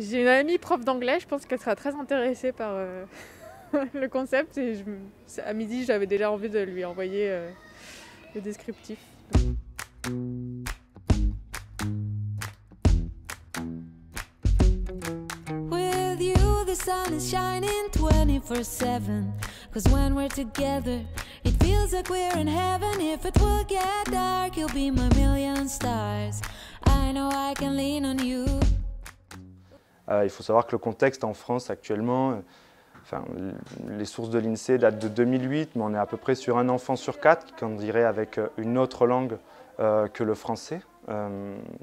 J'ai une amie prof d'anglais, je pense qu'elle sera très intéressée par le concept et à midi j'avais déjà envie de lui envoyer le descriptif. With you the sun is shining 24/7. 'Cause when we're together it feels like we're in heaven. If it will get dark you'll be my million stars. I know I can lean on you. Il faut savoir que le contexte en France actuellement, les sources de l'INSEE datent de 2008, mais on est à peu près sur un enfant sur 4 qui grandirait avec une autre langue que le français.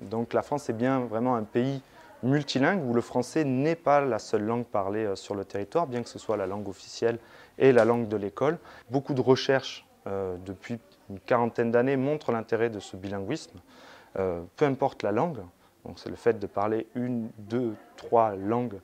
Donc la France est bien vraiment un pays multilingue où le français n'est pas la seule langue parlée sur le territoire, bien que ce soit la langue officielle et la langue de l'école. Beaucoup de recherches depuis une quarantaine d'années montrent l'intérêt de ce bilinguisme, peu importe la langue. C'est le fait de parler une, deux, trois langues,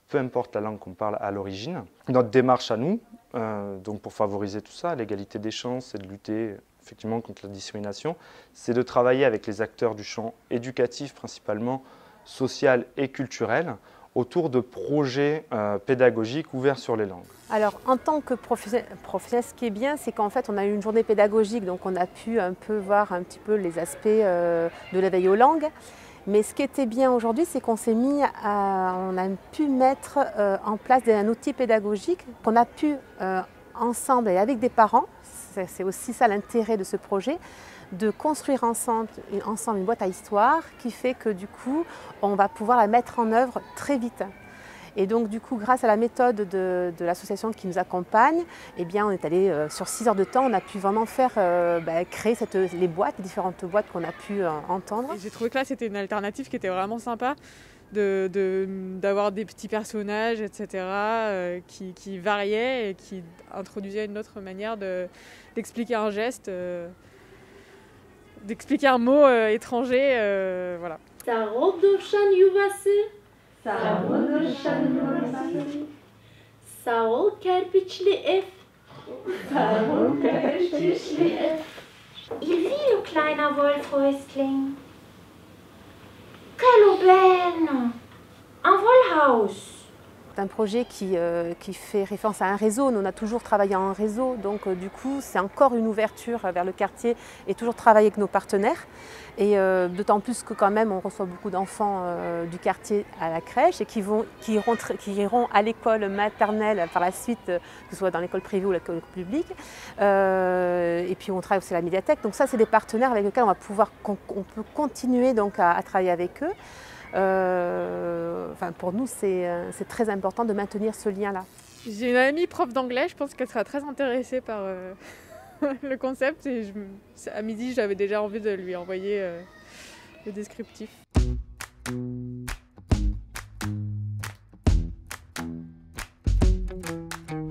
peu importe la langue qu'on parle à l'origine. Notre démarche à nous, donc pour favoriser tout ça, l'égalité des chances et de lutter effectivement contre la discrimination, c'est de travailler avec les acteurs du champ éducatif, principalement social et culturel, autour de projets pédagogiques ouverts sur les langues. Alors en tant que professionnel, ce qui est bien, c'est qu'en fait on a eu une journée pédagogique, donc on a pu un peu voir un petit peu les aspects de l'éveil aux langues. Mais ce qui était bien aujourd'hui, c'est qu'on on a pu mettre en place un outil pédagogique qu'on a pu ensemble et avec des parents, c'est aussi ça l'intérêt de ce projet, de construire ensemble une boîte à histoire qui fait que du coup, on va pouvoir la mettre en œuvre très vite. Et donc du coup, grâce à la méthode de l'association qui nous accompagne, eh bien, on est allé sur 6 heures de temps, on a pu vraiment faire, créer les différentes boîtes qu'on a pu entendre. J'ai trouvé que là c'était une alternative qui était vraiment sympa, d'avoir des petits personnages, etc., qui variaient et qui introduisaient une autre manière d'expliquer un geste, d'expliquer un mot étranger, voilà. Sağ ol kerpiçli ev. Il vit le kleiner Wolfhäusling. Quelle aubaine! Un Wollhaus. C'est un projet qui fait référence à un réseau. Nous, on a toujours travaillé en réseau, donc du coup, c'est encore une ouverture vers le quartier et toujours travailler avec nos partenaires. Et d'autant plus que quand même, on reçoit beaucoup d'enfants du quartier à la crèche et qui iront à l'école maternelle par la suite, que ce soit dans l'école privée ou l'école publique. Et puis on travaille aussi à la médiathèque. Donc ça, c'est des partenaires avec lesquels on peut continuer donc à travailler avec eux. Pour nous, c'est très important de maintenir ce lien-là. J'ai une amie prof d'anglais, je pense qu'elle sera très intéressée par le concept et à midi j'avais déjà envie de lui envoyer le descriptif.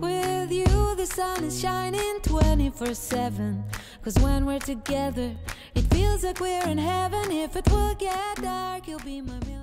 With you the sun is shining 24/7. 'Cause when we're together it feels like we're in heaven. If it will get dark you'll be my million.